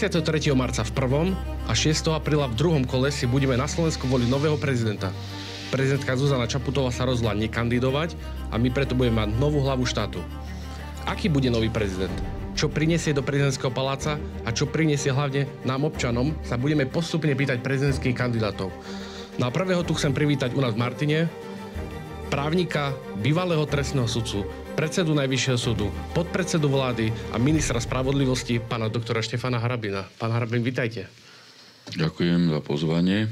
23. marca v prvom a 6. apríla v druhom kole si budeme na Slovensku voliť nového prezidenta. Prezidentka Zuzana Čaputová sa rozhodla nekandidovať a my preto budeme mať novú hlavu štátu. Aký bude nový prezident? Čo prinesie do prezidentského paláca a čo prinesie hlavne nám občanom, sa budeme postupne pýtať prezidentských kandidátov. Na prvého tu chcem privítať u nás v Martine právnika, bývalého trestného sudcu, predsedu Najvyššieho súdu, podpredsedu vlády a ministra spravodlivosti, pána doktora Štefana Harabina. Pán Harabin, vitajte. Ďakujem za pozvanie.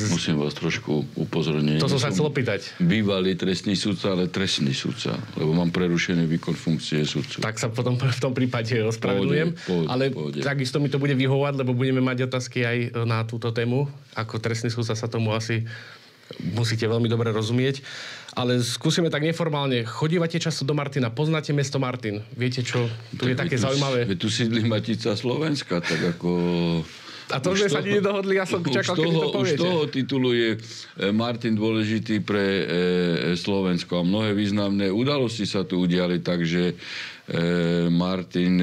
Musím vás trošku upozorniť. To som sa chcel opýtať. Bývalý trestný sudca, ale trestný sudca, lebo mám prerušený výkon funkcie sudcu. Tak sa potom v tom prípade ospravedlňujem. Ale takisto mi to bude vyhovovať, lebo budeme mať otázky aj na túto tému. Ako trestný sudca sa tomu asi musíte veľmi dobre rozumieť. Ale skúsime tak neformálne. Chodívate často do Martina, poznáte mesto Martin. Viete, čo tu je také zaujímavé? Tu sídli Matica Slovenska, tak ako... A to sme sa nedohodli, ja som čakal, keď to poviete. Už toho titulu je Martin dôležitý pre Slovensko a mnohé významné udalosti sa tu udiali, takže Martin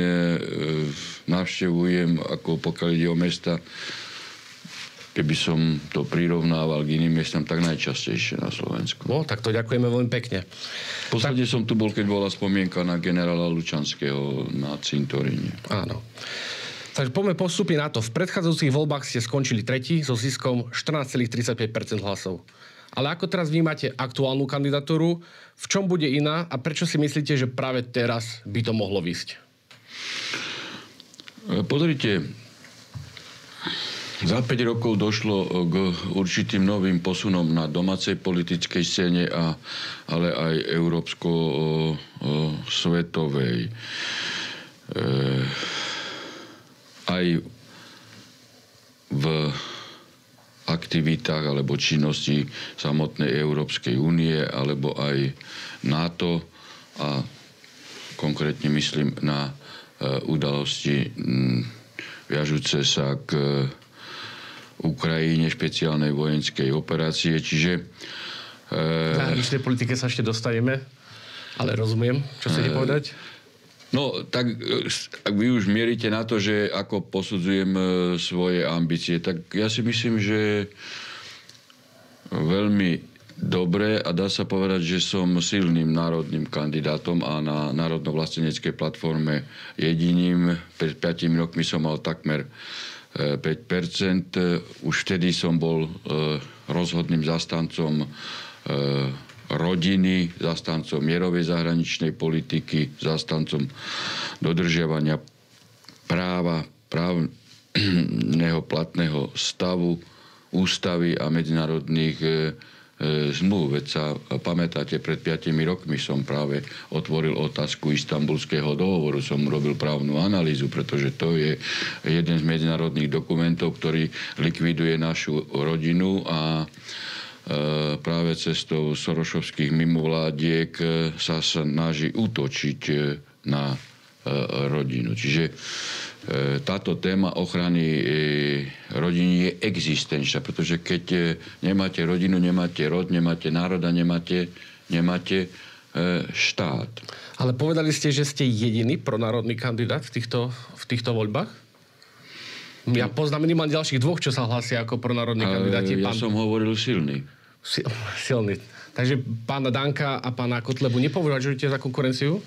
navštevujem, ako pokiaľ ide o mesta, keby som to prirovnával k iným miestam, tak najčastejšie na Slovensku. No, tak to ďakujeme veľmi pekne. Posledne som tu bol, keď bola spomienka na generála Lučanského na cintoríne. Áno. Takže poďme postupne na to. V predchádzajúcich voľbách ste skončili tretí so ziskom 14,35% hlasov. Ale ako teraz vnímate aktuálnu kandidatúru? V čom bude iná a prečo si myslíte, že práve teraz by to mohlo výsť? Pozrite, za 5 rokov došlo k určitým novým posunom na domácej politickej scéne, ale aj európsko-svetovej. Aj v aktivitách alebo činnosti samotnej Európskej únie, alebo aj NATO a konkrétne myslím na udalosti viažúce sa k Ukrajine, špeciálnej vojenskej operácie. Čiže... V zahraničnej politike sa ešte dostaneme, ale rozumiem, čo chcete povedať? No, tak ak vy už mierite na to, že ako posudzujem svoje ambície, tak ja si myslím, že veľmi dobre a dá sa povedať, že som silným národným kandidátom a na národno-vlasteneckej platforme jediným. Pred 5 rokmi som mal takmer 5%. Už vtedy som bol rozhodným zastancom rodiny, zastancom mierovej zahraničnej politiky, zastancom dodržiavania práva, právneho platného stavu, ústavy a medzinárodných zmluv. Veď sa pamätáte, pred 5 rokmi som práve otvoril otázku Istanbulského dohovoru, som robil právnu analýzu, pretože to je jeden z medzinárodných dokumentov, ktorý likviduje našu rodinu a práve cestou sorošovských mimovládiek sa snaží útočiť na rodinu. Čiže táto téma ochrany rodiny je existenčná, pretože keď nemáte rodinu, nemáte rod, nemáte národa, nemáte štát. Ale povedali ste, že ste jediný pronárodný kandidát v týchto voľbách? Ja poznám minimálne ďalších dvoch, čo sa hlásia ako pronárodní kandidáti. Ja som hovoril silný. Silný. Takže pána Danka a pána Kotlebu nepovažujete za konkurenciu?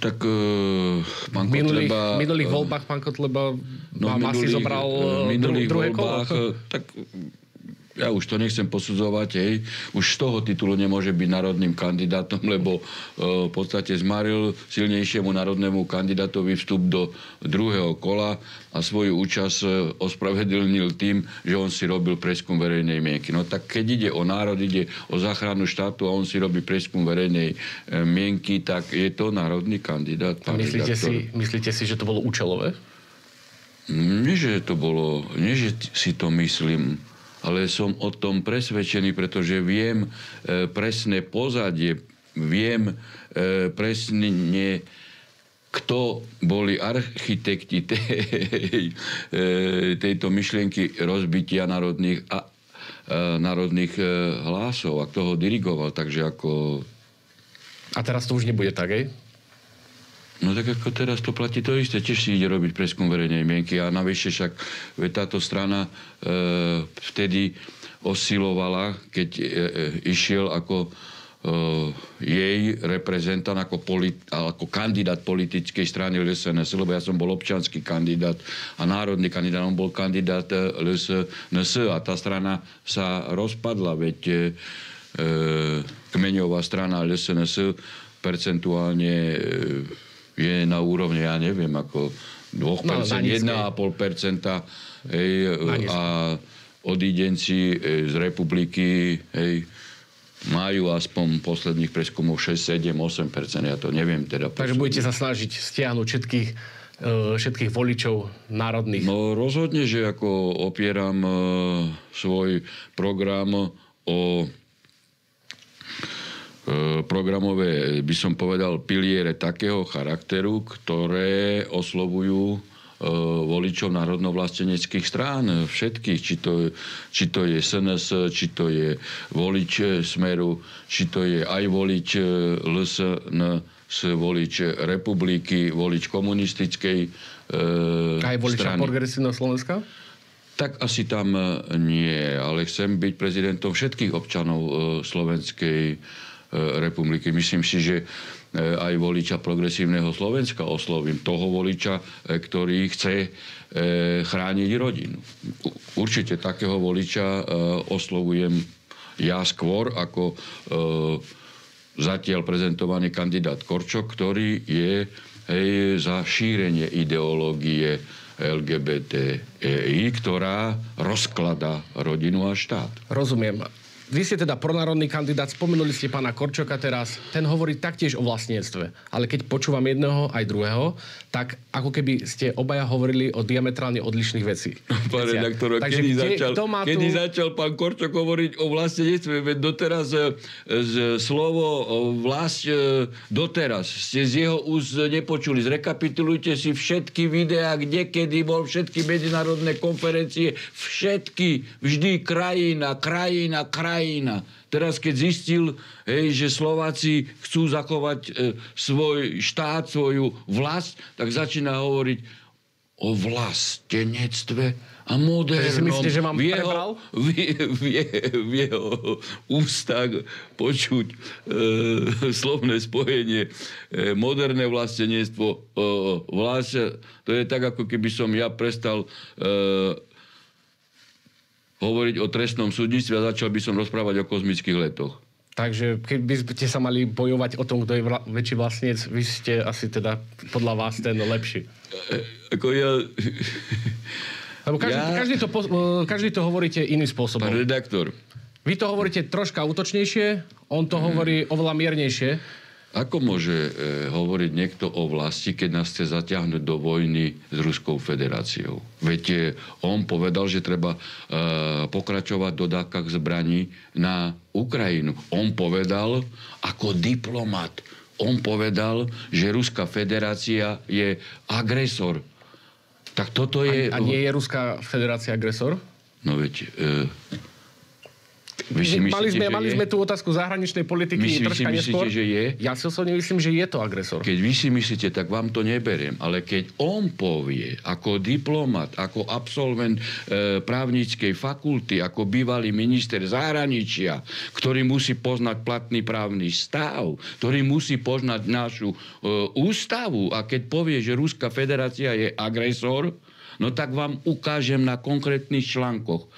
Tak pán Kotleba... V minulých voľbách pán Kotleba vám asi zobral druhé kolo. Tak ja už to nechcem posudzovať, hej. Už z toho titulu nemôže byť národným kandidátom, lebo v podstate zmaril silnejšiemu národnému kandidátovi vstup do druhého kola a svoju účasť ospravedlnil tým, že on si robil prieskum verejnej mienky. No tak keď ide o národ, ide o záchranu štátu a on si robí prieskum verejnej mienky, tak je to národný kandidát. A myslíte si, že to bolo účelové? Nie, že si to myslím, ale som o tom presvedčený, pretože viem presné pozadie, viem presne, kto boli architekti tejto myšlienky rozbitia národných hlasov a kto ho dirigoval. Takže ako... A teraz to už nebude tak, hej? No tak ako teraz to platí to isté, tiež si ide robiť prieskum verejnej mienky a navyše však táto strana vtedy oscilovala, keď išiel ako jej reprezentant, ako kandidát politickej strany LSNS, lebo ja som bol občiansky kandidát a národný kandidát, on bol kandidát LSNS a tá strana sa rozpadla, veď kmeňová strana LSNS percentuálne je na úrovni, ja neviem, ako 2%, 1,5%, a odídenci z republiky, majú aspoň posledných preskumov 6, 7, 8%. Ja to neviem teda. Takže budete sa snažiť stiahnuť všetkých voličov národných? No rozhodne, že ako opieram svoj program o programové, by som povedal, piliere takého charakteru, ktoré oslovujú voličov národnovlasteneckých strán, všetkých, či to je SNS, či to je volič Smeru, či to je aj volič LSNS, volič Republiky, volič komunistickej strany. Aj voliča Progresívneho Slovenska? Tak asi tam nie, ale chcem byť prezidentom všetkých občanov Slovenskej republiky. Myslím si, že aj voliča Progresívneho Slovenska oslovím. Toho voliča, ktorý chce chrániť rodinu. Určite takého voliča oslovujem ja skôr ako zatiaľ prezentovaný kandidát Korčok, ktorý je za šírenie ideológie LGBTI, ktorá rozkladá rodinu a štát. Rozumiem. Vy ste teda pronárodný kandidát, spomenuli ste pána Korčoka teraz, ten hovorí taktiež o vlastníctve. Ale keď počúvam jedného aj druhého, tak ako keby ste obaja hovorili o diametrálne odlišných veci. Pán redaktor, kedy začal pán Korčok hovoriť o vlastníctve? Veď doteraz slovo vlast doteraz ste z jeho úst nepočuli. Zrekapitulujte si všetky videá, kde kedy bol, všetky medzinárodné konferencie, všetky, vždy krajina. Teraz, keď zistil, že Slováci chcú zachovať svoj štát, svoju vlast, tak začína hovoriť o vlastenectve a modernom. Myslíte, že mám prebral? V jeho ústach počuť slovné spojenie moderné vlastenectvo. To je tak, ako keby som ja prestal hovoriť o trestnom súdnictve a začal by som rozprávať o kozmických letoch. Takže keby ste sa mali bojovať o tom, kto je väčší vlastníc, vy ste asi teda podľa vás ten lepší. Ako ja... Lebo každý to hovoríte iným spôsobom. Pán redaktor. Vy to hovoríte troška útočnejšie, on to hovorí oveľa miernejšie. Ako môže hovoriť niekto o vlasti, keď nás chce zatiahnuť do vojny s Ruskou federáciou? Veď on povedal, že treba pokračovať v dodávkach zbraní na Ukrajinu. On povedal ako diplomat, že Ruská federácia je agresor. Tak toto je... A nie je Ruská federácia agresor? No veď... Mali sme tú otázku zahraničnej politiky troška neskôr. Že je? Ja si osobne myslím, že je to agresor. Keď vy si myslíte, tak vám to neberiem. Ale keď on povie, ako diplomat, ako absolvent právnickej fakulty, ako bývalý minister zahraničia, ktorý musí poznať platný právny stav, ktorý musí poznať našu ústavu, a keď povie, že Ruská federácia je agresor, no tak vám ukážem na konkrétnych článkoch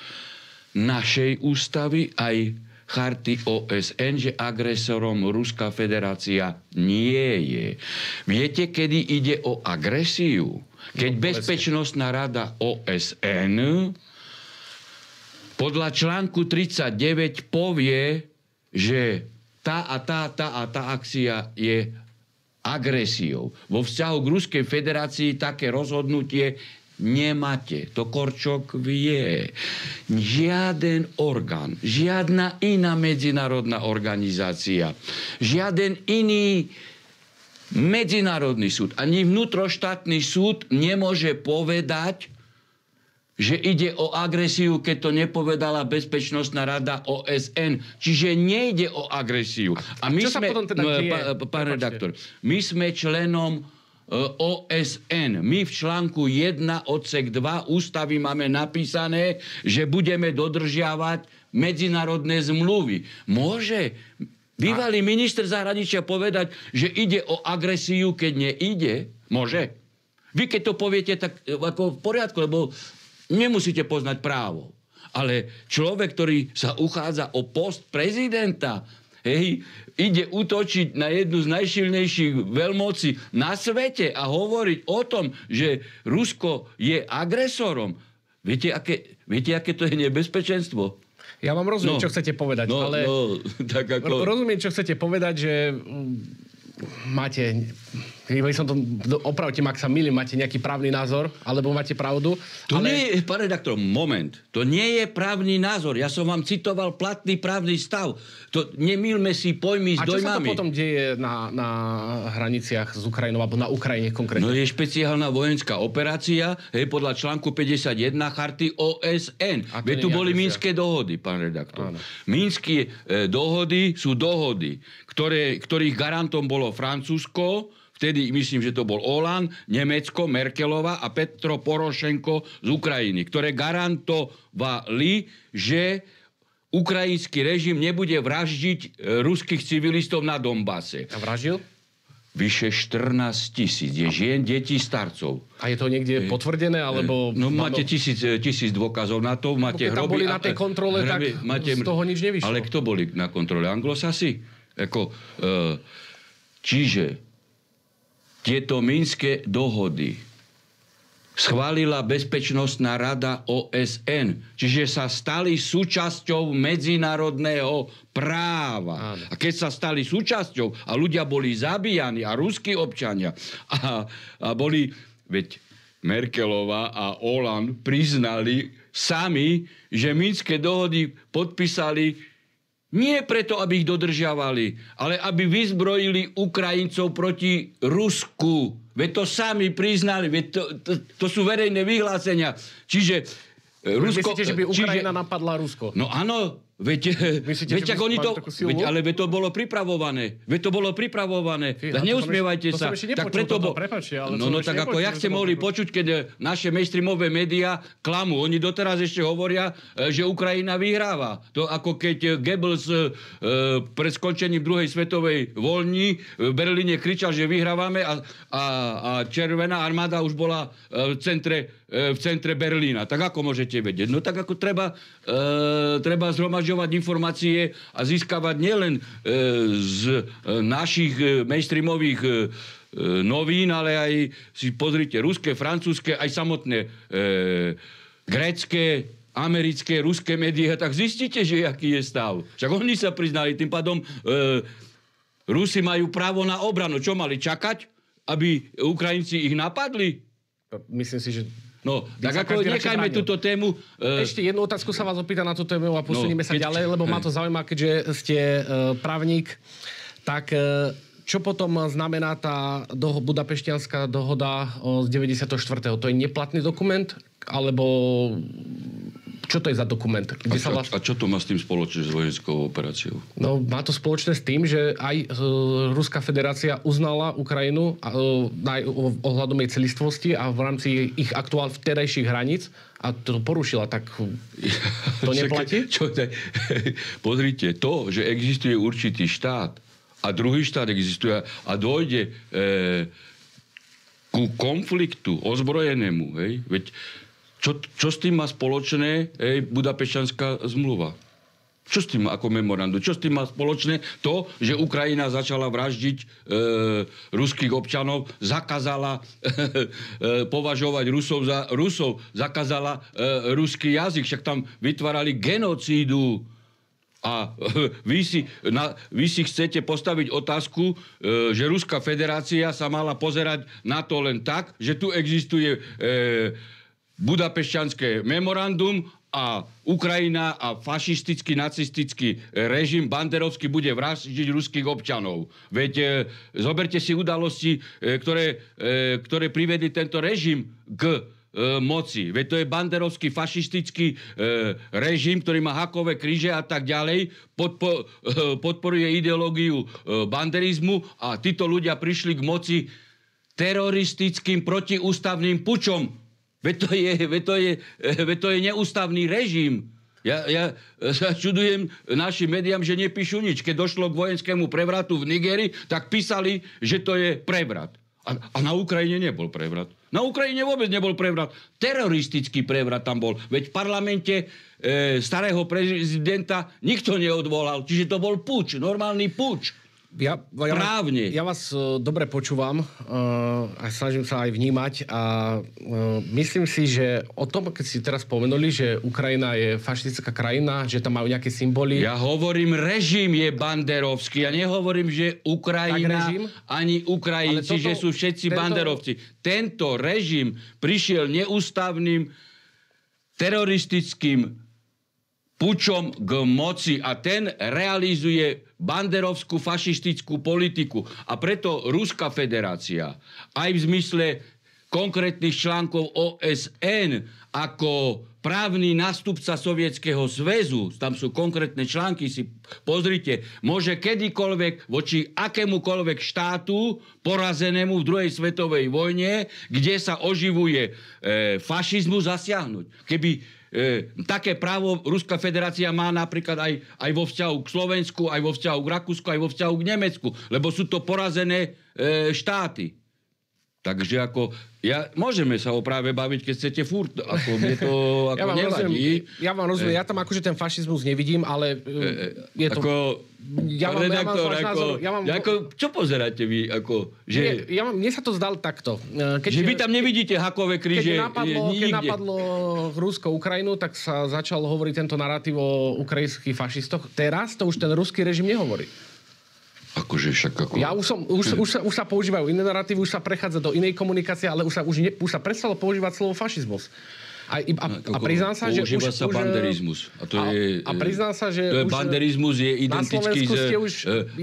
našej ústavy aj charty OSN, že agresorom Ruská federácia nie je. Viete, kedy ide o agresiu? Keď Bezpečnostná rada OSN podľa článku 39 povie, že tá akcia je agresiou. Vo vzťahu k Ruskej federácii také rozhodnutie nemáte. To Korčok vie. Žiaden orgán, žiadna iná medzinárodná organizácia, žiaden iný medzinárodný súd, ani vnútroštátny súd nemôže povedať, že ide o agresiu, keď to nepovedala Bezpečnostná rada OSN. Čiže nejde o agresiu. A my čo sa potom teda deje? Pán redaktor, my sme členom OSN. My v článku 1 odsek 2 ústavy máme napísané, že budeme dodržiavať medzinárodné zmluvy. Môže bývalý minister zahraničia povedať, že ide o agresiu, keď neide? Môže. Vy keď to poviete, tak ako v poriadku, lebo nemusíte poznať právo. Ale človek, ktorý sa uchádza o post prezidenta, ide útočiť na jednu z najsilnejších veľmocí na svete a hovoriť o tom, že Rusko je agresorom. Viete, aké to je nebezpečenstvo? Ja vám rozumiem, čo chcete povedať, ale tak ako... rozumiem, čo chcete povedať, že máte... Opravte ma, ak sa mýlim, máte nejaký právny názor, alebo máte pravdu. To nie je, pán redaktor, moment. To nie je právny názor. Ja som vám citoval platný právny stav. To nemýlme si pojmy s dojmami. A čo sa to potom deje na hraniciach s Ukrajinou, alebo na Ukrajine konkrétne? No je špeciálna vojenská operácia, podľa článku 51 charty OSN. Veď tu boli Minské dohody, pán redaktor. Áno. Minské dohody sú dohody, ktorých garantom bolo Francúzsko. Vtedy myslím, že to bol Hollande, Nemecko, Merkelová a Petro Porošenko z Ukrajiny, ktoré garantovali, že ukrajinský režim nebude vraždiť ruských civilistov na Donbase. A vraždil? Vyše 14 000 je žien, detí, starcov. A je to niekde potvrdené, alebo... No máte tisíc dôkazov na to, máte hroby... Tam boli na tej kontrole, tak z toho nič nevyšlo. Ale kto boli na kontrole? Anglosasi? Čiže tieto Minské dohody schválila Bezpečnostná rada OSN. Čiže sa stali súčasťou medzinárodného práva. Áno. A keď sa stali súčasťou a ľudia boli zabíjani a ruskí občania a boli... Veď Merkelová a Hollande priznali sami, že Minské dohody podpísali nie preto, aby ich dodržiavali, ale aby vyzbrojili Ukrajincov proti Rusku. Veď to sami priznali, veď to sú verejné vyhlásenia. Čiže Rusko... Myslíte, že by Ukrajina napadla Rusko? No áno, veď ak oni to... ale veď to bolo pripravované. Neusmievajte sa. Tak preto tak ako ja chcem mohli počuť, keď naše mainstreamové médiá klamú. Oni doteraz ešte hovoria, že Ukrajina vyhráva. To ako keď Goebbels pred skončením druhej svetovej vojny v Berlíne kričal, že vyhrávame a Červená armáda už bola v centre Berlína. Tak ako môžete vedieť? No tak ako treba zhromažďovať informácie a získavať nielen z našich mainstreamových novín, ale aj si pozrite ruské, francúzske, aj samotné grécke, americké, ruské médiá, tak zistíte, že aký je stav. Však oni sa priznali, tým pádom Rusi majú právo na obranu. Čo mali čakať, aby Ukrajinci ich napadli? Myslím si, že... No, tak ako nechajme túto tému. Ešte jednu otázku sa vás opýta na tú tému a posunieme sa ďalej, lebo ma to zaujíma, keďže ste právnik. Tak čo potom znamená tá budapešťanská dohoda z 94. To je neplatný dokument? Alebo čo to je za dokument? A čo to má s tým spoločné s vojenskou operáciou? No, má to spoločné s tým, že aj Ruská federácia uznala Ukrajinu ohľadom jej celistvosti a v rámci ich aktuál vtedajších hraníc a to porušila, tak to neplatí? Pozrite, to, že existuje určitý štát a druhý štát existuje a dojde ku konfliktu ozbrojenému, veď čo s tým má spoločné Budapešťanská zmluva? Čo s tým ako memorandum? Čo s tým má spoločné? To, že Ukrajina začala vraždiť ruských občanov, zakázala považovať Rusov za Rusov, zakázala ruský jazyk, však tam vytvárali genocídu. A vy si chcete postaviť otázku, že Ruská federácia sa mala pozerať na to len tak, že tu existuje Budapešťanské memorandum a Ukrajina a fašistický, nacistický režim banderovský bude vraždiť ruských občanov. Veď zoberte si udalosti, ktoré privedli tento režim k moci. Veď to je banderovský fašistický režim, ktorý má hakové kríže a tak ďalej, podporuje ideológiu banderizmu a títo ľudia prišli k moci teroristickým protiústavným pučom. Veď to je neústavný režim. Ja sa čudujem našim médiám, že nepíšu nič. Keď došlo k vojenskému prevratu v Nigérii, tak písali, že to je prevrat. A na Ukrajine nebol prevrat. Na Ukrajine vôbec nebol prevrat. Teroristický prevrat tam bol. Veď v parlamente starého prezidenta nikto neodvolal. Čiže to bol puč, normálny puč. Právne. Ja vás dobre počúvam a snažím sa aj vnímať a myslím si, že o tom, keď si teraz spomenuli, že Ukrajina je fašistická krajina, že tam majú nejaké symboly. Ja hovorím, režim je banderovský. Ja nehovorím, že Ukrajina ani Ukrajinci, že sú všetci banderovci. Tento režim prišiel neústavným teroristickým pučom k moci a ten realizuje banderovskú fašistickú politiku. A preto Ruská federácia aj v zmysle konkrétnych článkov OSN ako právny nástupca Sovietskeho zväzu, tam sú konkrétne články, si pozrite, môže kedykoľvek voči akémukoľvek štátu porazenému v druhej svetovej vojne, kde sa oživuje fašizmus, zasiahnuť. Keby také právo Ruská federácia má napríklad aj vo vzťahu k Slovensku, aj vo vzťahu k Rakúsku, aj vo vzťahu k Nemecku, lebo sú to porazené štáty. Takže môžeme sa o práve baviť, keď chcete furt, mne to nevadí. Ja vám rozumiem, ja tam akože ten fašizmus nevidím, ale je to... Čo pozeráte vy? Mne sa to zdalo takto. Že vy tam nevidíte hakové kríže Keď napadlo Rusko Ukrajinu, tak sa začal hovoriť tento narratív o ukrajinských fašistoch. Teraz to už ten ruský režim nehovorí. Už sa používajú iné narratívy, už sa prechádza do inej komunikácie, ale už sa prestalo používať slovo fašizmus. A priznám sa, že používa sa banderizmus. A priznám sa, že banderizmus je identický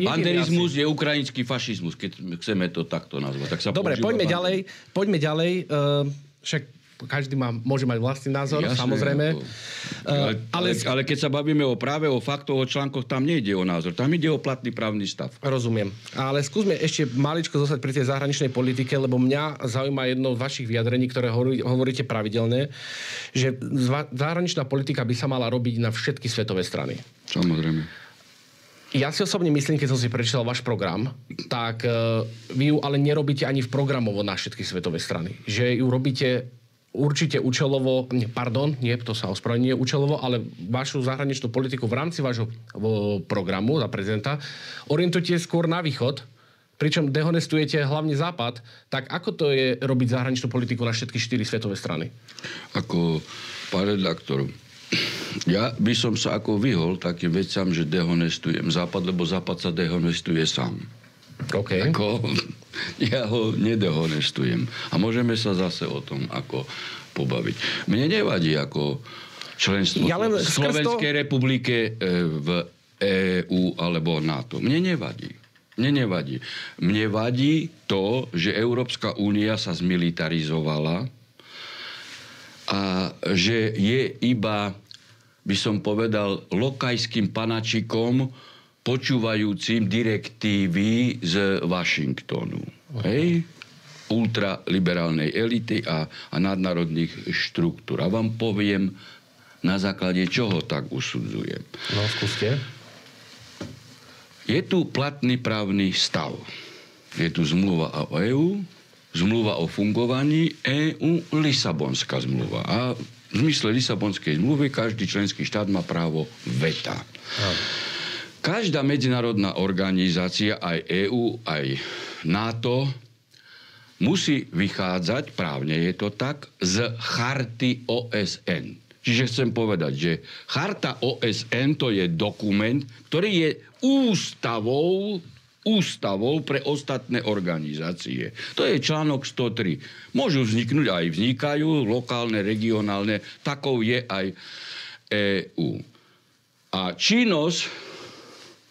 banderizmus asi. Je ukrajinský fašizmus, keď chceme to takto nazvať. Tak sa dobre, poďme ďalej. Však každý môže mať vlastný názor, jasne, samozrejme. Ale keď sa bavíme práve o faktoch, o článkoch, tam nejde o názor. Tam ide o platný právny stav. Rozumiem. Ale skúsme ešte maličko zostať pri tej zahraničnej politike, lebo mňa zaujíma jedno z vašich vyjadrení, ktoré hovoríte pravidelne, že zahraničná politika by sa mala robiť na všetky svetové strany. Samozrejme. Ja si osobne myslím, keď som si prečítal váš program, tak vy ju ale nerobíte ani v programovo na všetky svetové strany. Že ju robíte určite účelovo, to sa ospravedlňuje účelovo, ale vašu zahraničnú politiku v rámci vášho programu za prezidenta orientujete skôr na východ, pričom dehonestujete hlavne západ, tak ako to je robiť zahraničnú politiku na všetky 4 svetové strany? Pán redaktor, ja by som sa vyhol takým veciam, že dehonestujem západ, lebo západ sa dehonestuje sám. Okay. Ja ho nedehonestujem. A môžeme sa zase o tom pobaviť. Mne nevadí členstvo v Slovenskej republike v EU alebo NATO. Mne nevadí. Mne vadí to, že Európska únia sa zmilitarizovala a že je iba, by som povedal, lokajským panačikom počúvajúcim direktívy z Washingtonu. Hej? Ultraliberálnej elity a nadnárodných štruktúr. A vám poviem, na základe čoho tak usudzujem. No, skúste. Je tu platný právny stav. Je tu zmluva o EÚ, zmluva o fungovaní EÚ, Lisabonská zmluva. A v zmysle Lisabonskej zmluvy každý členský štát má právo veta. Každá medzinárodná organizácia, aj EÚ, aj NATO, musí vychádzať, právne je to tak, z charty OSN. Čiže chcem povedať, že charta OSN to je dokument, ktorý je ústavou pre ostatné organizácie. To je článok 103. Môžu vzniknúť, aj vznikajú, lokálne, regionálne, takou je aj EÚ. A činnosť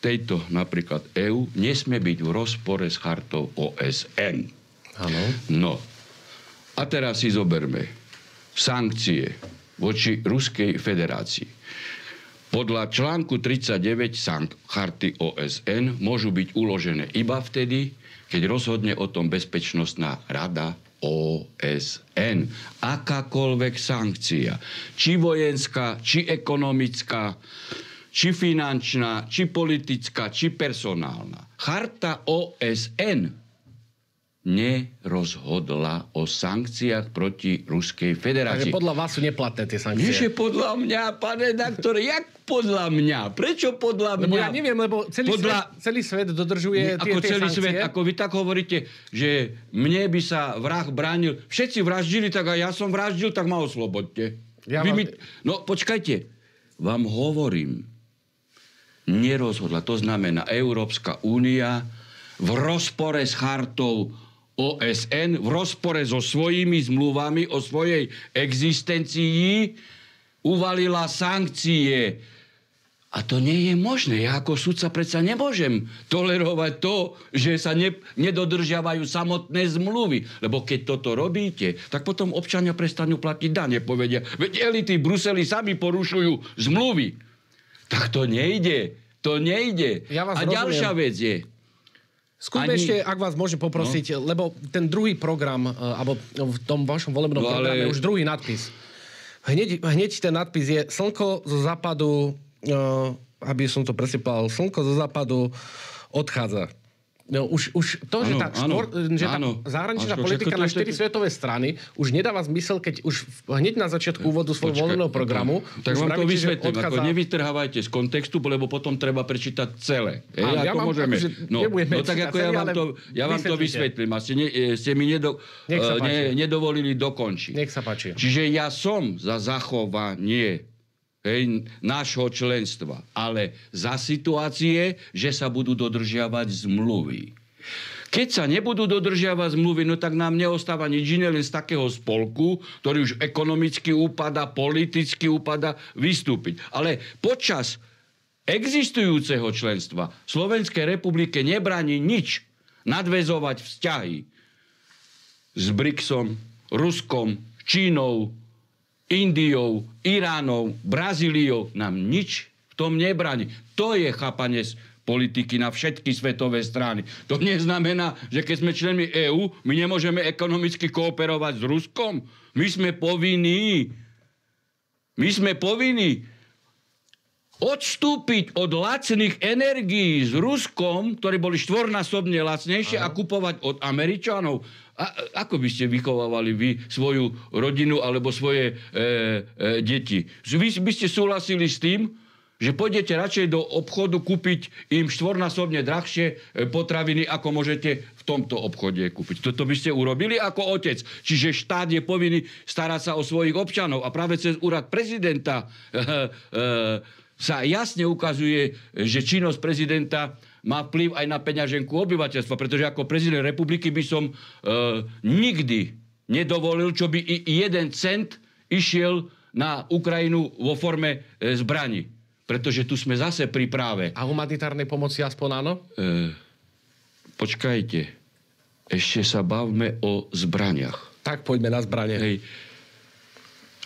tejto napríklad EÚ nesmie byť v rozpore s chartou OSN. Áno. No. A teraz si zoberme sankcie voči Ruskej federácii. podľa článku 39 charty OSN môžu byť uložené iba vtedy, keď rozhodne o tom Bezpečnostná rada OSN. Akákoľvek sankcia, či vojenská, či ekonomická, či finančná, či politická, či personálna. Charta OSN nerozhodla o sankciách proti Ruskej federácii. Takže podľa vás sú neplatné tie sankcie. Nie, že podľa mňa, pane redaktor, jak podľa mňa? Prečo podľa mňa? Lebo ja neviem, lebo celý svet dodržuje tie celý sankcie. svet, ako vy tak hovoríte, že mne by sa vrah bránil. Všetci vraždili, tak aj ja som vraždil, tak ma oslobodte. No počkajte, vám hovorím, nerozhodla. To znamená, Európska únia v rozpore s chartou OSN, v rozpore so svojimi zmluvami o svojej existencii uvalila sankcie. A to nie je možné. Ja ako sudca predsa nemôžem tolerovať to, že sa nedodržiavajú samotné zmluvy. Lebo keď toto robíte, tak potom občania prestanú platiť dane. Povedia, veď elity v Bruseli sami porušujú zmluvy. Tak to nejde. To nejde. A ďalšia vec je, skúsme ešte, ak vás môžem poprosiť, lebo ten druhý program, alebo v tom vašom volebnom programe už druhý nadpis. Hneď ten nadpis je Slnko zo západu, aby som to presypal, Slnko zo západu odchádza. No, už to, že tá zahraničná politika na 4 svetové strany už nedáva zmysel, keď už hneď na začiatku úvodu svojho volebného programu... Tak vám to vysvetlím. Ako nevytrhávajte z kontextu, lebo potom treba prečítať celé. Tak ako ja vám to vysvetlím. A ste mi nedovolili dokončiť. Nech sa páči. Čiže ja som za zachovanie nášho členstva, ale za situácie, že sa budú dodržiavať zmluvy. Keď sa nebudú dodržiavať zmluvy, no tak nám neostáva nič iné len z takého spolku, ktorý už ekonomicky upadá, politicky upadá, vystúpiť. Ale počas existujúceho členstva Slovenskej republike nebráni nič nadväzovať vzťahy s BRICSom, Ruskom, Čínou, Indiou, Iránom, Brazíliou, nám nič v tom nebráni. To je chápanie politiky na všetky svetové strany. To neznamená, že keď sme členmi EÚ, my nemôžeme ekonomicky kooperovať s Ruskom. My sme povinní odstúpiť od lacných energií s Ruskom, ktorí boli štvornásobne lacnejšie, a kupovať od Američanov. Ako by ste vychovávali vy svoju rodinu alebo svoje deti? Vy by ste súhlasili s tým, že pôjdete radšej do obchodu kúpiť im štvornásobne drahšie potraviny, ako môžete v tomto obchode kúpiť. Toto by ste urobili ako otec. Čiže štát je povinný starať sa o svojich občanov. A práve cez úrad prezidenta sa jasne ukazuje, že činnosť prezidenta má vplyv aj na peňaženku obyvateľstva, pretože ako prezident republiky by som nikdy nedovolil, čo by i 1 cent išiel na Ukrajinu vo forme zbraní. Pretože tu sme zase pri práve. A humanitárnej pomoci aspoň áno? Počkajte. Ešte sa bavme o zbraniach. Tak poďme na zbranie. Hej.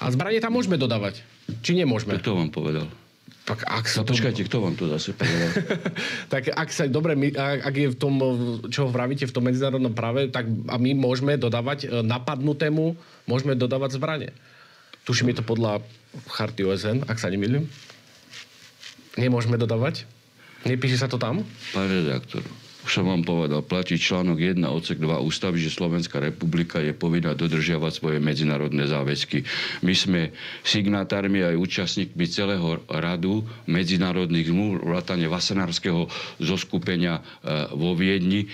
A zbranie tam môžeme dodávať? Či nemôžeme? Kto vám povedal? Tak počkajte, kto vám to zase povedal? Tak ak je v tom, čo vravíte v tom medzinárodnom práve, tak a my môžeme dodávať napadnutému, môžeme dodávať zbranie. Tuším, je to podľa charty OSN, ak sa nemýlim. Nemôžeme dodávať? Nepíše sa to tam? Pán redaktor, už som vám povedal, platí článok 1 odsek 2 ústavy, že Slovenská republika je povinná dodržiavať svoje medzinárodné záväzky. My sme signatármi aj účastníkmi celého radu medzinárodných zmluv, vrátane Wassenaarského zoskupenia vo Viedni,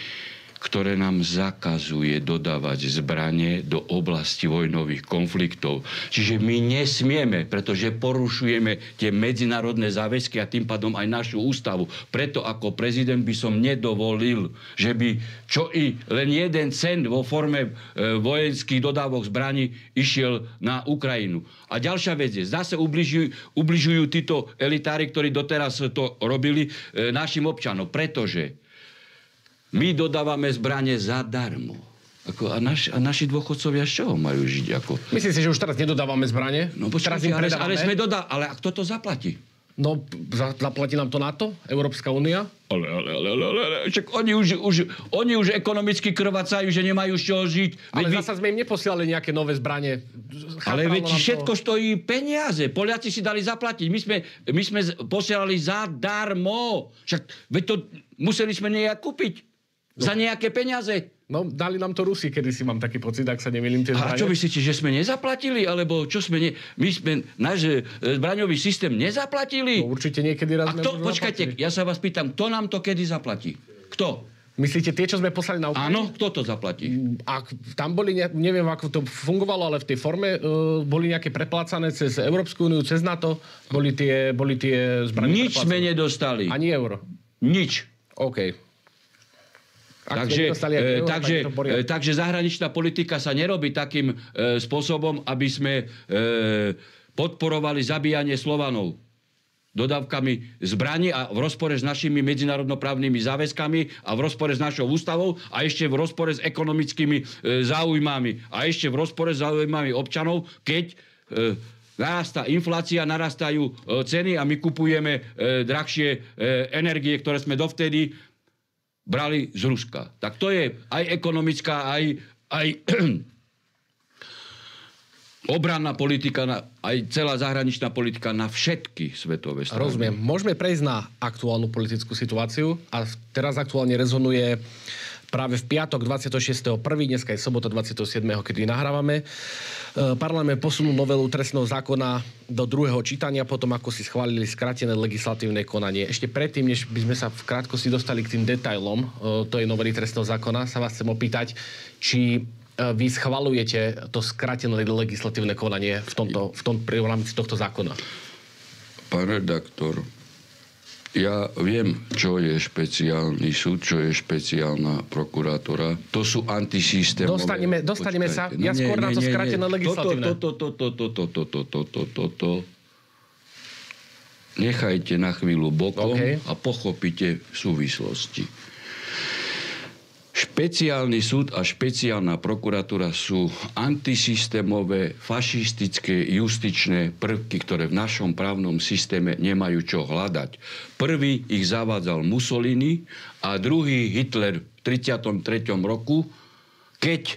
ktoré nám zakazuje dodávať zbranie do oblasti vojnových konfliktov. Čiže my nesmieme, pretože porušujeme tie medzinárodné záväzky a tým pádom aj našu ústavu. Preto ako prezident by som nedovolil, že by čo i len 1 cent vo forme vojenských dodávok zbraní išiel na Ukrajinu. A ďalšia vec je, zase ubližujú títo elitári, ktorí doteraz to robili našim občanom, pretože my dodávame zbranie zadarmo. A naši dôchodcovia z čoho majú žiť? Myslím si, že už teraz nedodávame zbranie? No počkajte, ale sme ale kto to zaplatí? No, zaplatí nám to NATO? Európska únia? Ale, však oni už ekonomicky krvácajú, že nemajú z čoho žiť. Ale zasa sme im neposielali nejaké nové zbranie. Ale veď všetko stojí peniaze. Poliaci si dali zaplatiť. My sme posielali zadarmo. Však veď to museli sme nejak kúpiť. Za nejaké peniaze. No, dali nám to Rusi, kedy si mám taký pocit, ak sa nemýlim tie zbranie. A čo myslíte, že sme nezaplatili? Alebo čo sme... My sme náš zbraňový systém nezaplatili? No, určite niekedy raz sme Počkajte, ja sa vás pýtam, kto nám to kedy zaplatí? Kto? Myslíte tie, čo sme poslali na Ukrajinu? Áno, kto to zaplatí? A tam boli, neviem, ako to fungovalo, ale v tej forme boli nejaké preplácané cez Európsku úniu, cez NATO, boli tie zbranie Nič sme nedostali. Ani euro? Nič. OK. Takže zahraničná politika sa nerobí takým spôsobom, aby sme podporovali zabíjanie Slovanov dodávkami zbraní a v rozpore s našimi medzinárodnoprávnymi záväzkami a v rozpore s našou ústavou a ešte v rozpore s ekonomickými záujmami a ešte v rozpore s záujmami občanov, keď narastá inflácia, narastajú ceny a my kupujeme drahšie energie, ktoré sme dovtedy brali z Ruska. Tak to je aj ekonomická, aj obranná politika, aj celá zahraničná politika na všetky svetové strany. Rozumiem. Môžeme prejsť na aktuálnu politickú situáciu a teraz aktuálne rezonuje práve v piatok 26.1., dneska je sobota 27., kedy nahrávame. Parlament posunul novelu trestného zákona do druhého čítania, potom ako si schválili skrátené legislatívne konanie. Ešte predtým, než by sme sa v krátkosti dostali k tým detailom tej novely trestného zákona, sa vás chcem opýtať, či vy schvaľujete to skrátené legislatívne konanie v rámci tohto zákona. Pán redaktor, ja viem, čo je špeciálny súd, čo je špeciálna prokurátora. To sú antisystémové... Dostaneme sa. Ja skôr na to skrátené legislatívne. Nechajte na chvíľu bokom a pochopíte súvislosti. Špeciálny súd a špeciálna prokuratúra sú antisystémové, fašistické, justičné prvky, ktoré v našom právnom systéme nemajú čo hľadať. Prvý ich zavádzal Mussolini a druhý Hitler v 33. roku, keď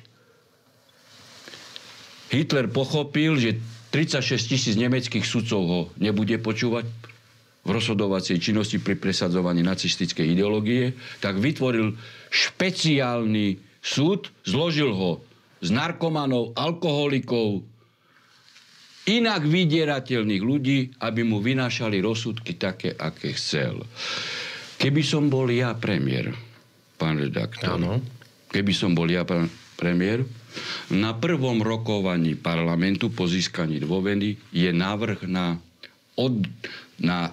Hitler pochopil, že 36 000 nemeckých sudcov ho nebude počúvať v rozhodovacej činnosti pri presadzovaní nacistickej ideológie, tak vytvoril špeciálny súd, zložil ho z narkomanov, alkoholikov, inak vydierateľných ľudí, aby mu vynášali rozsudky také, aké chcel. Keby som bol ja premiér, pán redaktor, keby som bol ja premiér, na prvom rokovaní parlamentu po získaní dôvery je návrh na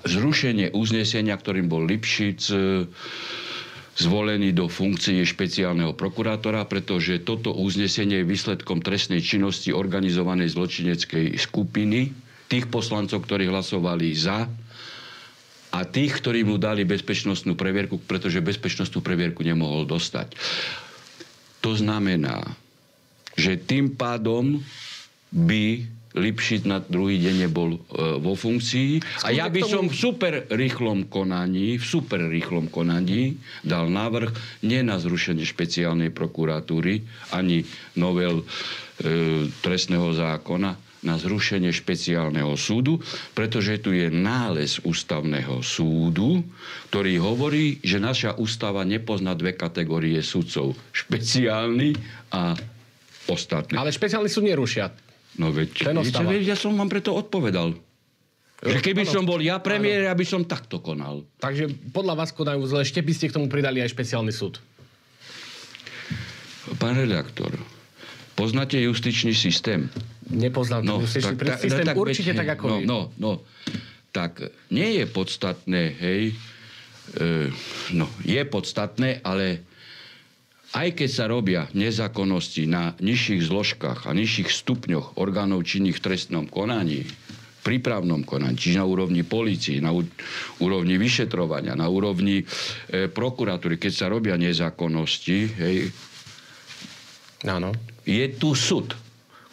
zrušenie uznesenia, ktorým bol Lipšic zvolený do funkcie špeciálneho prokurátora, pretože toto uznesenie je výsledkom trestnej činnosti organizovanej zločineckej skupiny, tých poslancov, ktorí hlasovali za a tých, ktorí mu dali bezpečnostnú previerku, pretože bezpečnostnú previerku nemohol dostať. To znamená, že tým pádom by Lipšic na druhý deň nebol vo funkcii. A ja by som v super rýchlom konaní dal návrh nie na zrušenie špeciálnej prokuratúry ani novel trestného zákona, na zrušenie špeciálneho súdu, pretože tu je nález ústavného súdu, ktorý hovorí, že naša ústava nepozná dve kategórie sudcov. Špeciálny a ostatný. Ale špeciálny súd nerušia. No veď, ja som vám preto odpovedal. Že keby som bol ja premiér, ja by som takto konal. Takže podľa vás konajú zle, ešte by ste k tomu pridali aj špeciálny súd. Pán redaktor, poznáte justičný systém? Nepoznám justičný systém, určite tak ako vy. Tak nie je podstatné, je podstatné, ale aj keď sa robia nezákonnosti na nižších zložkách a nižších stupňoch orgánov činných v trestnom konaní, prípravnom konaní, čiže na úrovni polície, na úrovni vyšetrovania, na úrovni prokuratúry, keď sa robia nezákonnosti, je tu súd,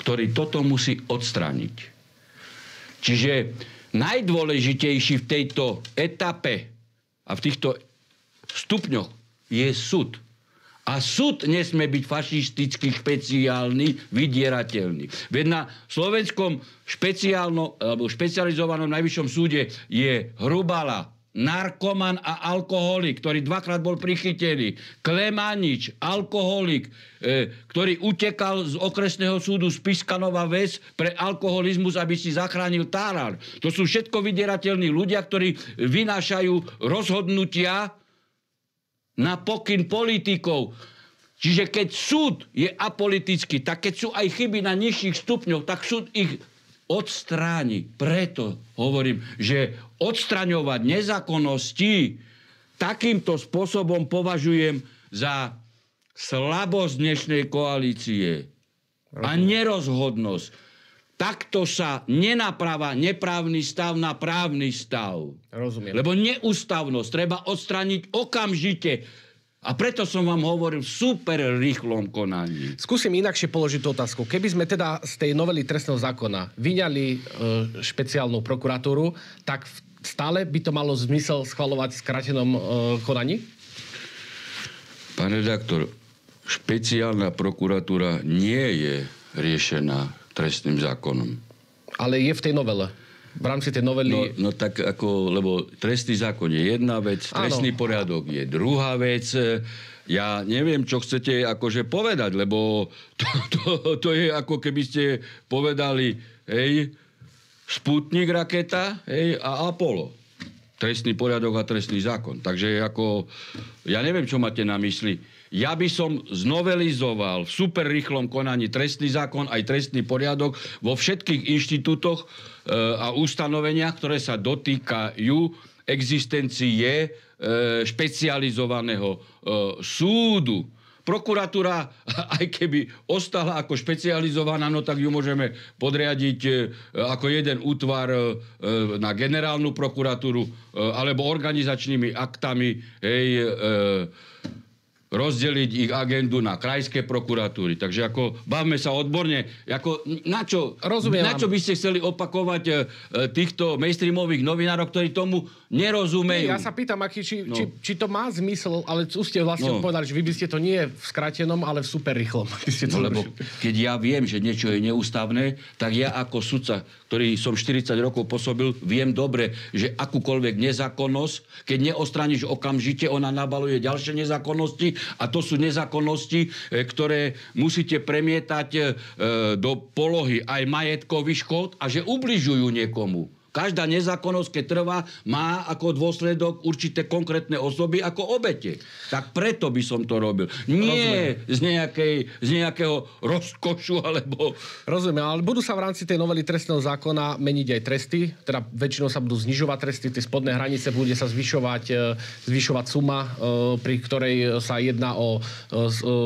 ktorý toto musí odstrániť. Čiže najdôležitejší v tejto etape a v týchto stupňoch je súd. A súd nesmie byť fašistický, špeciálny, vydierateľný. Veď na slovenskom špecializovanom najvyššom súde je Hrubala, narkoman a alkoholik, ktorý 2-krát bol prichytený. Klemanič, alkoholik, ktorý utekal z okresného súdu z Piskanova Ves pre alkoholizmus, aby si zachránil Tárar. To sú všetko vydierateľní ľudia, ktorí vynášajú rozhodnutia na pokyn politikov. Čiže keď súd je apolitický, tak keď sú aj chyby na nižších stupňoch, tak súd ich odstráni. Preto hovorím, že odstraňovať nezákonnosti takýmto spôsobom považujem za slabosť dnešnej koalície a nerozhodnosť. Takto sa nenapráva neprávny stav na právny stav. Rozumiem. Lebo neústavnosť treba odstrániť okamžite. A preto som vám hovoril v super rýchlom konaní. Skúsim inakšie položiť tú otázku. Keby sme teda z tej novely trestného zákona vyňali špeciálnu prokuratúru, tak stále by to malo zmysel schvaľovať v skrátenom konaní? Pán redaktor, špeciálna prokuratúra nie je riešená trestným zákonom. Ale je v tej novele. V rámci tej novely... No tak ako, lebo trestný zákon je jedna vec, trestný poriadok je druhá vec. Ja neviem, čo chcete akože povedať, lebo to je ako keby ste povedali, hej, Sputnik raketa, hej, a Apollo. Trestný poriadok a trestný zákon. Takže ako, ja neviem, čo máte na mysli. Ja by som znovelizoval v super rýchlom konaní trestný zákon aj trestný poriadok vo všetkých inštitútoch a ustanoveniach, ktoré sa dotýkajú existencie špecializovaného súdu. Prokuratúra, aj keby ostala ako špecializovaná, no tak ju môžeme podriadiť ako jeden útvar na generálnu prokuratúru alebo organizačnými aktami, rozdeliť ich agendu na krajské prokuratúry. Takže ako bavme sa odborne, ako na čo by ste chceli opakovať týchto mainstreamových novinárov, ktorí tomu nerozumejú? Ja sa pýtam, či to má zmysel, ale už ste vlastne povedali, že vy by ste to nie v skrátenom, ale v super rýchlom. Lebo keď ja viem, že niečo je neústavné, tak ja ako sudca, ktorý som 40 rokov pôsobil, viem dobre, že akúkoľvek nezákonnosť, keď neostraníš okamžite, ona nabaluje ďalšie nezákonnosti a to sú nezákonnosti, ktoré musíte premietať do polohy aj majetkových škôd a že ubližujú niekomu. Každá nezákonnosť, keď trvá, má ako dôsledok určité konkrétne osoby ako obete. Tak preto by som to robil. Nie z nejakého rozkošu, alebo... Rozumiem, ale budú sa v rámci tej novely trestného zákona meniť aj tresty, teda väčšinou sa budú znižovať tresty, tie spodné hranice, bude sa zvyšovať suma, pri ktorej sa jedná o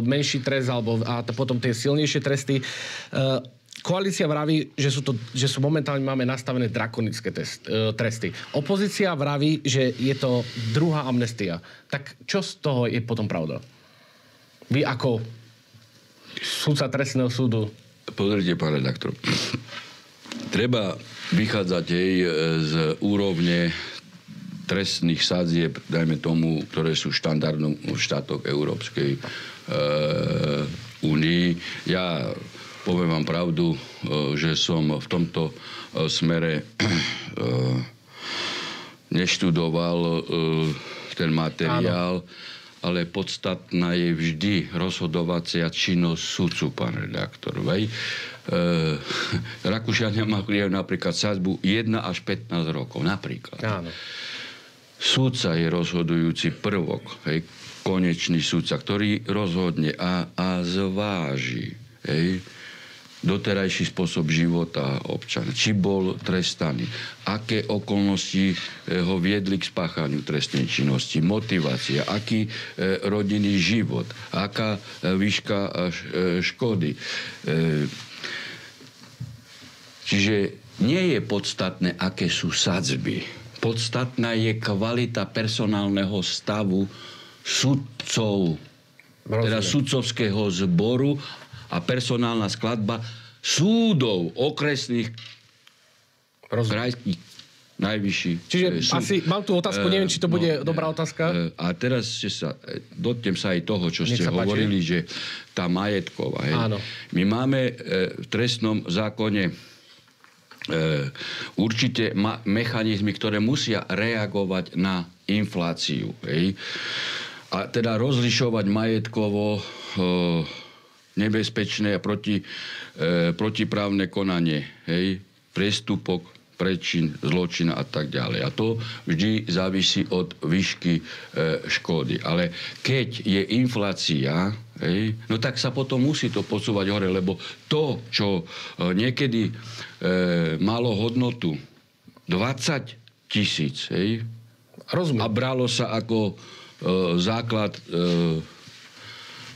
menší trest, a potom tie silnejšie tresty. Koalícia vraví, že sú momentálne máme nastavené drakonické tresty. Opozícia vraví, že je to druhá amnestia. Tak čo z toho je potom pravda? Vy ako sudca trestného súdu... Pozrite, pán redaktor. Treba vychádzať z úrovne trestných sadzieb, dajme tomu, ktoré sú štandardom v štátoch Európskej únii. Ja poviem vám pravdu, že som v tomto smere neštudoval ten materiál, ale podstatná je vždy rozhodovacia činnosť sudcu, pán redaktor. Rakúšania majú napríklad sadzbu 1 až 15 rokov, napríklad. Áno. Sudca je rozhodujúci prvok, konečný sudca, ktorý rozhodne a zváži, doterajší spôsob života občana. Či bol trestaný. Aké okolnosti ho viedli k spáchaniu trestnej činnosti. Motivácia. Aký rodinný život. Aká výška škody. Čiže nie je podstatné, aké sú sadzby. Podstatná je kvalita personálneho stavu sudcov. Teda sudcovského zboru a personálna skladba súdov, okresných, krajských, najvyšší Čiže súd. asi mám tu otázku, neviem, či to bude dobrá otázka. A teraz dotknem sa aj toho, čo ste hovorili, že tá majetková. Hej. My máme v trestnom zákone určite mechanizmy, ktoré musia reagovať na infláciu. Hej. A teda rozlišovať majetkovo nebezpečné a protiprávne konanie. Hej. Priestupok, prečin, zločin a tak ďalej. A to vždy závisí od výšky škody. Ale keď je inflácia, no tak sa potom musí to posúvať hore, lebo to, čo niekedy malo hodnotu 20 000, a bralo sa ako základ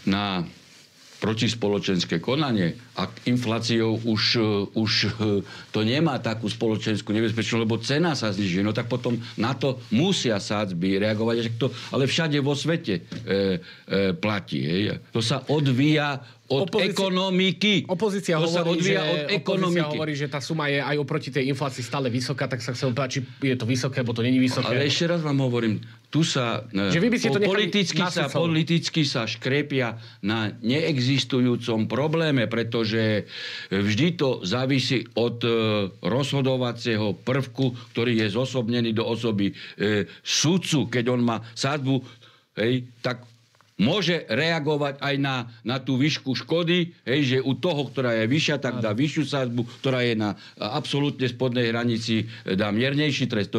na protispoločenské konanie, ak infláciou už to nemá takú spoločenskú nebezpečnosť, lebo cena sa znižuje, no tak potom na to musia sádzby reagovať, ale všade vo svete platí. Hej. To sa odvíja od ekonomiky. Opozícia hovorí, že tá suma je aj oproti tej inflácii stále vysoká, tak sa chcem opýtať, či je to vysoké, alebo to není vysoké. Ale ešte raz vám hovorím, tu sa politicky sa škrepia na neexistujúcom probléme, pretože vždy to závisí od rozhodovacieho prvku, ktorý je zosobnený do osoby sudcu. Keď on má sádzbu, tak môže reagovať aj na tú výšku škody, že u toho, ktorá je vyššia, tak dá vyššiu sádzbu, ktorá je na absolútne spodnej hranici, dá miernejší trest.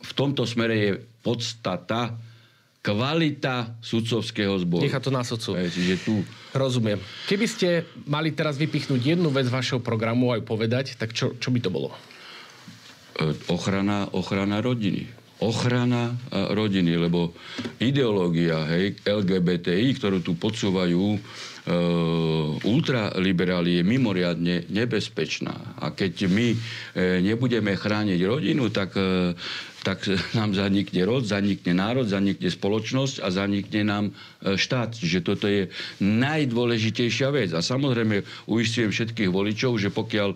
V tomto smere je podstata, kvalita sudcovského zboru. Nechá to na sudcu. Čiže tu... Rozumiem. Keby ste mali teraz vypichnúť jednu vec vašeho programu aj povedať, tak čo by to bolo? Ochrana rodiny. Ochrana rodiny, lebo ideológia LGBTI, ktorú tu podsúvajú ultraliberáli, je mimoriadne nebezpečná. A keď my nebudeme chrániť rodinu, tak nám zanikne rod, zanikne národ, zanikne spoločnosť a zanikne nám štát. Čiže toto je najdôležitejšia vec. A samozrejme uisťujem všetkých voličov, že pokiaľ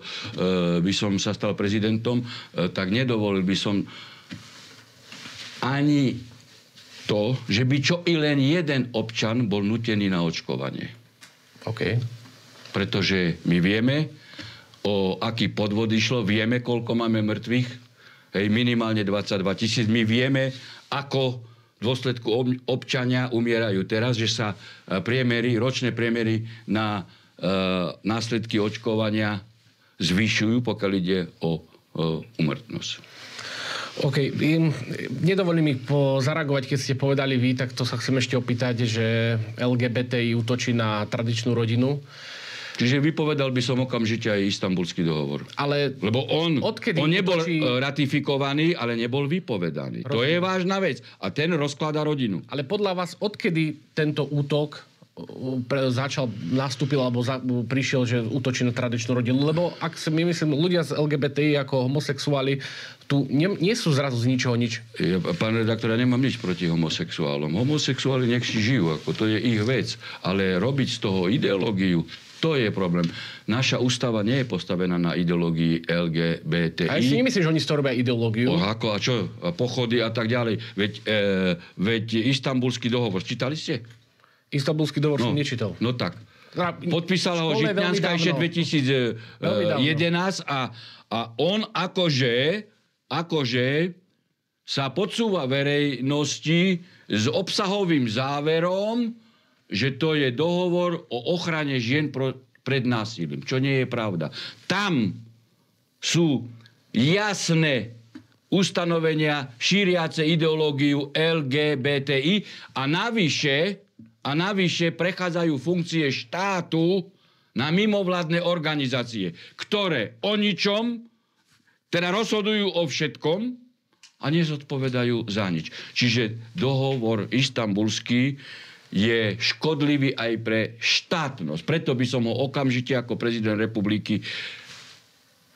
by som sa stal prezidentom, tak nedovolil by som ani to, že by čo i len jeden občan bol nutený na očkovanie. OK. Pretože my vieme, o aký podvod išlo, vieme, koľko máme mŕtvych, minimálne 22 000. My vieme, ako v dôsledku občania umierajú teraz, že sa ročné priemery na následky očkovania zvyšujú, pokiaľ ide o úmrtnosť. OK. Nedovolím mi zareagovať, keď ste povedali vy, tak to sa chcem ešte opýtať, že LGBTI útočí na tradičnú rodinu. Čiže vypovedal by som okamžite aj Istanbulský dohovor. Lebo on nebol ratifikovaný, ale nebol vypovedaný. To je vážna vec. A ten rozkladá rodinu. Ale podľa vás, odkedy tento útok nastúpil alebo prišiel, že útočí na tradičnú rodinu? Lebo ak my myslím, ľudia z LGBTI ako homosexuáli tu nie sú zrazu z ničoho nič. Pán redaktor, ja nemám nič proti homosexuálom. Homosexuáli nech si žijú, to je ich vec. Ale robiť z toho ideológiu, to je problém. Naša ústava nie je postavená na ideológii LGBTI. A ja si nemyslím, že oni z toho robia ideológiu. A čo? Pochody a tak ďalej. Veď Istanbulský dohovor. Čítali ste? Istanbulský dohovor som nečítal. No tak. Podpísala ho Žitňanská ešte 2011 a on akože sa podsúva verejnosti s obsahovým záverom, že to je dohovor o ochrane žien pred násilím, čo nie je pravda. Tam sú jasné ustanovenia šíriace ideológiu LGBTI a navyše prechádzajú funkcie štátu na mimovládne organizácie, ktoré o ničom, teda rozhodujú o všetkom a nezodpovedajú za nič. Čiže dohovor Istanbulský je škodlivý aj pre štátnosť. Preto by som ho okamžite ako prezident republiky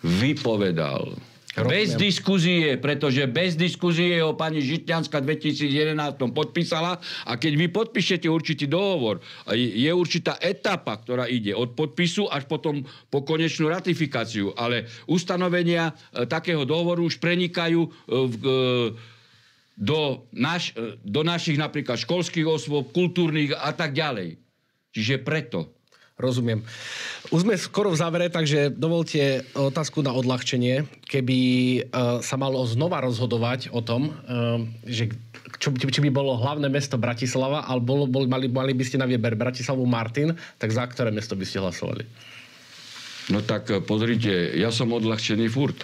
vypovedal. Bez diskuzie, pretože bez diskuzie ho pani Žitňanská v 2011 podpísala a keď vy podpíšete určitý dohovor, je určitá etapa, ktorá ide od podpisu až potom po konečnú ratifikáciu, ale ustanovenia takého dohovoru už prenikajú do našich napríklad školských osôb, kultúrnych a tak ďalej. Čiže preto. Rozumiem. Už sme skoro v závere, takže dovolte otázku na odľahčenie. Keby sa malo znova rozhodovať o tom, že či by bolo hlavné mesto Bratislava, alebo mali by ste na výber Bratislavu, Martin, tak za ktoré mesto by ste hlasovali? No tak pozrite, ja som odľahčený furt.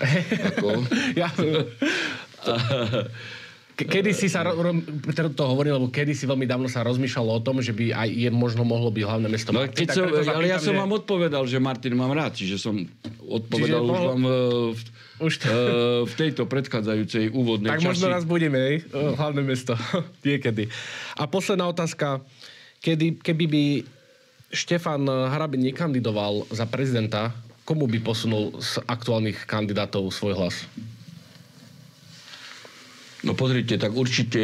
Kedy si sa to hovoril, lebo kedy si veľmi dávno sa rozmýšľalo o tom, že by aj mohlo byť hlavné mesto Martin. Ale ja som vám odpovedal, že Martin mám rád, čiže som odpovedal už vám v tejto predchádzajúcej úvodnej časti. Tak možno raz budeme, hlavné mesto. Niekedy. A posledná otázka. Keby by Štefan Harabin nekandidoval za prezidenta, komu by posunul z aktuálnych kandidátov svoj hlas? No pozrite, tak určite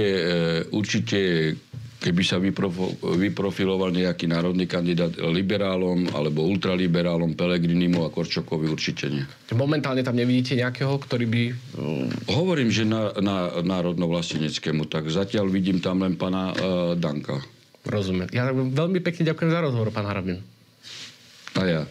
keby sa vyprofiloval nejaký národný kandidát liberálom alebo ultraliberálom, Pellegrinimu a Korčokovi určite nie. Momentálne tam nevidíte nejakého, ktorý by... Hovorím, že na národnovlastneneckému, tak zatiaľ vidím tam len pána Danka. Rozumiem. Ja veľmi pekne ďakujem za rozhovor, pán Harabin. A ja.